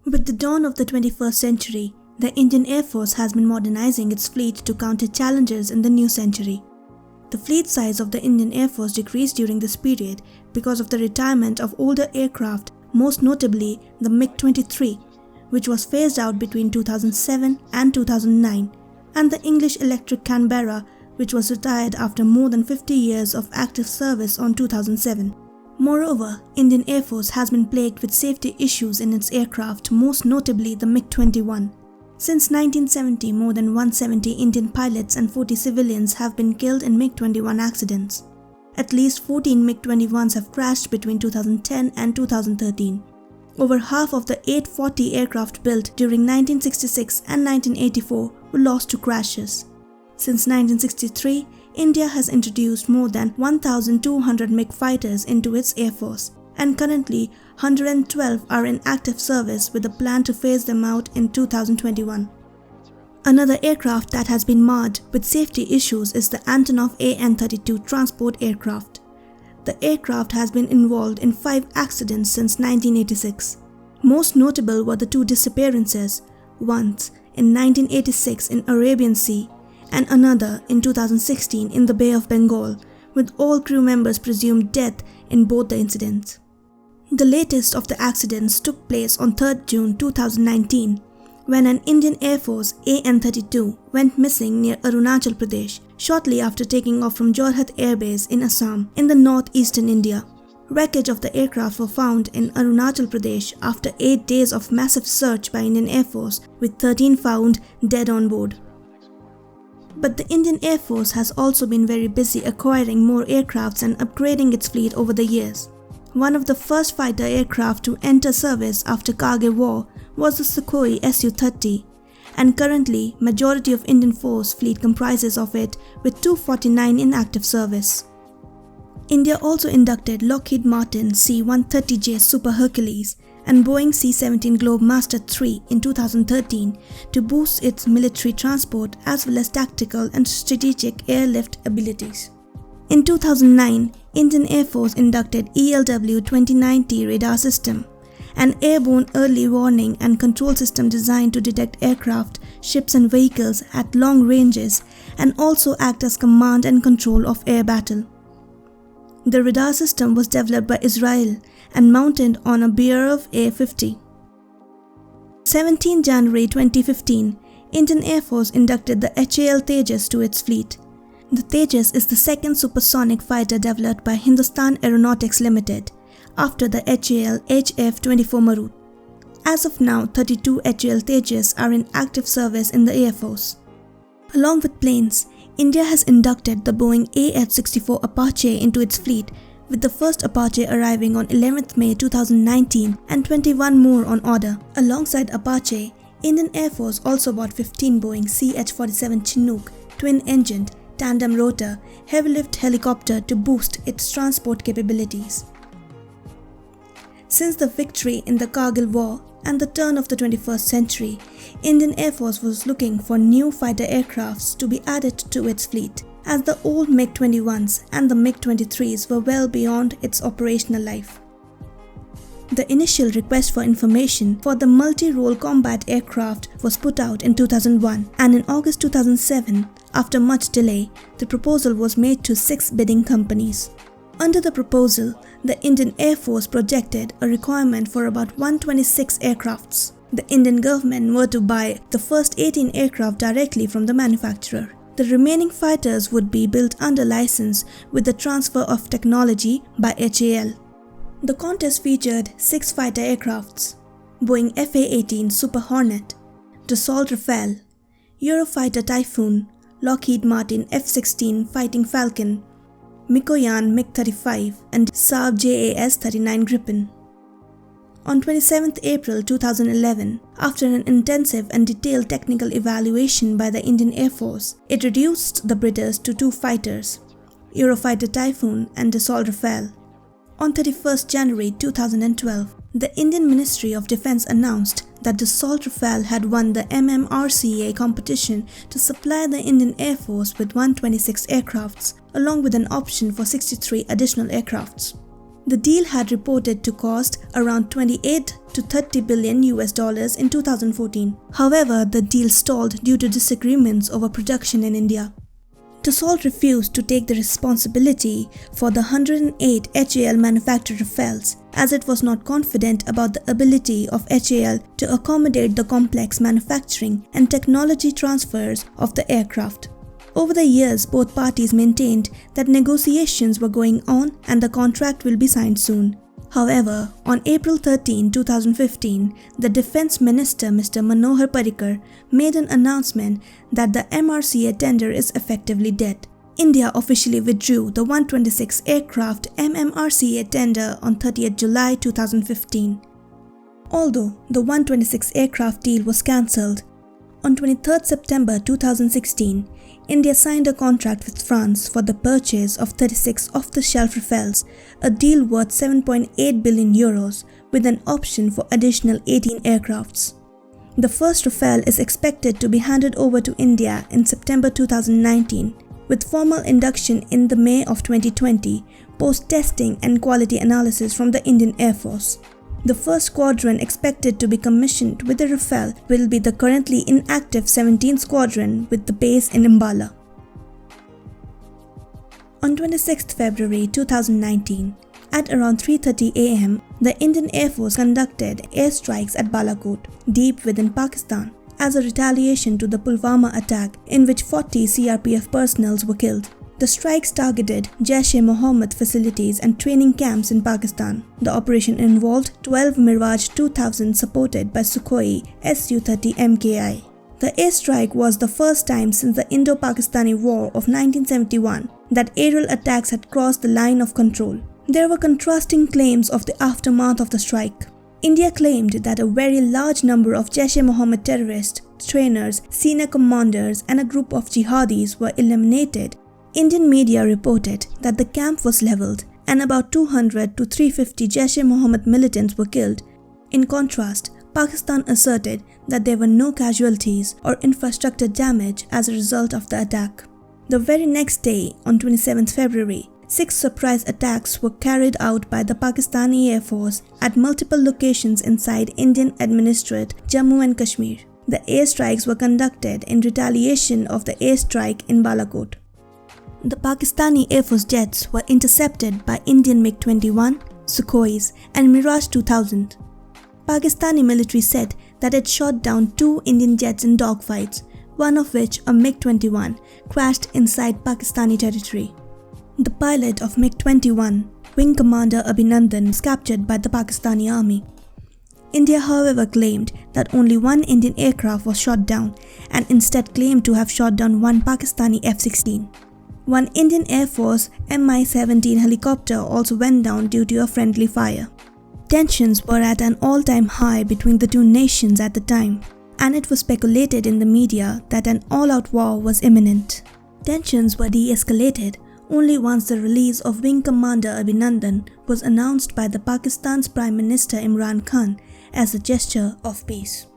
With the dawn of the 21st century, the Indian Air Force has been modernizing its fleet to counter challenges in the new century. The fleet size of the Indian Air Force decreased during this period because of the retirement of older aircraft, most notably the MiG-23, which was phased out between 2007 and 2009, and the English Electric Canberra, which was retired after more than 50 years of active service on 2007. Moreover, Indian Air Force has been plagued with safety issues in its aircraft, most notably the MiG-21. Since 1970, more than 170 Indian pilots and 40 civilians have been killed in MiG-21 accidents. At least 14 MiG-21s have crashed between 2010 and 2013. Over half of the 840 aircraft built during 1966 and 1984 were lost to crashes. Since 1963, India has introduced more than 1,200 MiG fighters into its air force, and currently 112 are in active service with a plan to phase them out in 2021. Another aircraft that has been marred with safety issues is the Antonov AN-32 transport aircraft. The aircraft has been involved in 5 accidents since 1986. Most notable were the 2 disappearances, once in 1986 in Arabian Sea and another in 2016 in the Bay of Bengal, with all crew members presumed dead in both the incidents. The latest of the accidents took place on 3rd June 2019, when an Indian Air Force AN-32 went missing near Arunachal Pradesh shortly after taking off from Jorhat Air Base in Assam in the northeastern India. Wreckage of the aircraft were found in Arunachal Pradesh after 8 days of massive search by Indian Air Force, with 13 found dead on board. But the Indian Air Force has also been very busy acquiring more aircrafts and upgrading its fleet over the years. One of the first fighter aircraft to enter service after Kargil War was the Sukhoi Su-30, and currently majority of Indian Force fleet comprises of it, with 249 in active service. India also inducted Lockheed Martin C-130J Super Hercules and Boeing C-17 Globemaster III in 2013 to boost its military transport as well as tactical and strategic airlift abilities. In 2009, Indian Air Force inducted ELW-29T radar system, an airborne early warning and control system designed to detect aircraft, ships and vehicles at long ranges and also act as command and control of air battle. The radar system was developed by Israel and mounted on a Be'er A-50. 17 January 2015, Indian Air Force inducted the HAL Tejas to its fleet. The Tejas is the second supersonic fighter developed by Hindustan Aeronautics Limited, after the HAL HF-24 Marut. As of now, 32 HAL Tejas are in active service in the Air Force. Along with planes, India has inducted the Boeing AF-64 Apache into its fleet, with the first Apache arriving on 11th May 2019 and 21 more on order. Alongside Apache, Indian Air Force also bought 15 Boeing CH-47 Chinook twin-engined, tandem rotor, heavy-lift helicopter to boost its transport capabilities. Since the victory in the Kargil War and the turn of the 21st century, Indian Air Force was looking for new fighter aircrafts to be added to its fleet, as the old MiG-21s and the MiG-23s were well beyond its operational life. The initial request for information for the multi-role combat aircraft was put out in 2001, and in August 2007, after much delay, the proposal was made to 6 bidding companies. Under the proposal, the Indian Air Force projected a requirement for about 126 aircrafts. The Indian government were to buy the first 18 aircraft directly from the manufacturer. The remaining fighters would be built under license with the transfer of technology by HAL. The contest featured 6 fighter aircrafts: Boeing FA-18 Super Hornet, Dassault Rafale, Eurofighter Typhoon, Lockheed Martin F-16 Fighting Falcon, Mikoyan MiG-35 and Saab JAS-39 Gripen. On 27 April 2011, after an intensive and detailed technical evaluation by the Indian Air Force, it reduced the bidders to 2 fighters, Eurofighter Typhoon and Dassault Rafale. On 31 January 2012, the Indian Ministry of Defence announced that Dassault Rafale had won the MMRCA competition to supply the Indian Air Force with 126 aircrafts, along with an option for 63 additional aircrafts. The deal had reported to cost around 28 to 30 billion US dollars in 2014. However, the deal stalled due to disagreements over production in India. Dassault refused to take the responsibility for the 108 HAL manufactured Rafales, as it was not confident about the ability of HAL to accommodate the complex manufacturing and technology transfers of the aircraft. Over the years, both parties maintained that negotiations were going on and the contract will be signed soon. However, on April 13, 2015, the Defence Minister Mr. Manohar Parrikar made an announcement that the MRCA tender is effectively dead. India officially withdrew the 126 aircraft MMRCA tender on 30th July 2015. Although the 126 aircraft deal was cancelled, on 23rd September 2016, India signed a contract with France for the purchase of 36 off-the-shelf Rafales, a deal worth 7.8 billion euros, with an option for additional 18 aircrafts. The first Rafale is expected to be handed over to India in September 2019, with formal induction in the May of 2020, post-testing and quality analysis from the Indian Air Force. The first squadron expected to be commissioned with the Rafale will be the currently inactive 17th Squadron with the base in Ambala. On 26th February 2019, at around 3:30 am, the Indian Air Force conducted airstrikes at Balakot, deep within Pakistan, as a retaliation to the Pulwama attack in which 40 CRPF personnel were killed. The strikes targeted Jaish-e-Mohammed facilities and training camps in Pakistan. The operation involved 12 Miraj 2000 supported by Sukhoi Su-30 MKI. The airstrike was the first time since the Indo-Pakistani War of 1971 that aerial attacks had crossed the line of control. There were contrasting claims of the aftermath of the strike. India claimed that a very large number of Jaish-e-Mohammed terrorists, trainers, senior commanders and a group of jihadis were eliminated. Indian media reported that the camp was leveled and about 200 to 350 Jaish-e-Mohammed militants were killed. In contrast, Pakistan asserted that there were no casualties or infrastructure damage as a result of the attack. The very next day, on 27th February, 6 surprise attacks were carried out by the Pakistani Air Force at multiple locations inside Indian-administered Jammu and Kashmir. The airstrikes were conducted in retaliation of the airstrike in Balakot. The Pakistani Air Force jets were intercepted by Indian MiG-21, Sukhois and Miraj 2000. Pakistani military said that it shot down 2 Indian jets in dogfights, one of which, a MiG-21, crashed inside Pakistani territory. The pilot of MiG-21, Wing Commander Abhinandan, was captured by the Pakistani army. India, however, claimed that only one Indian aircraft was shot down and instead claimed to have shot down one Pakistani F-16. One Indian Air Force Mi-17 helicopter also went down due to a friendly fire. Tensions were at an all-time high between the two nations at the time, and it was speculated in the media that an all-out war was imminent. Tensions were de-escalated only once the release of Wing Commander Abhinandan was announced by the Pakistan's Prime Minister Imran Khan as a gesture of peace.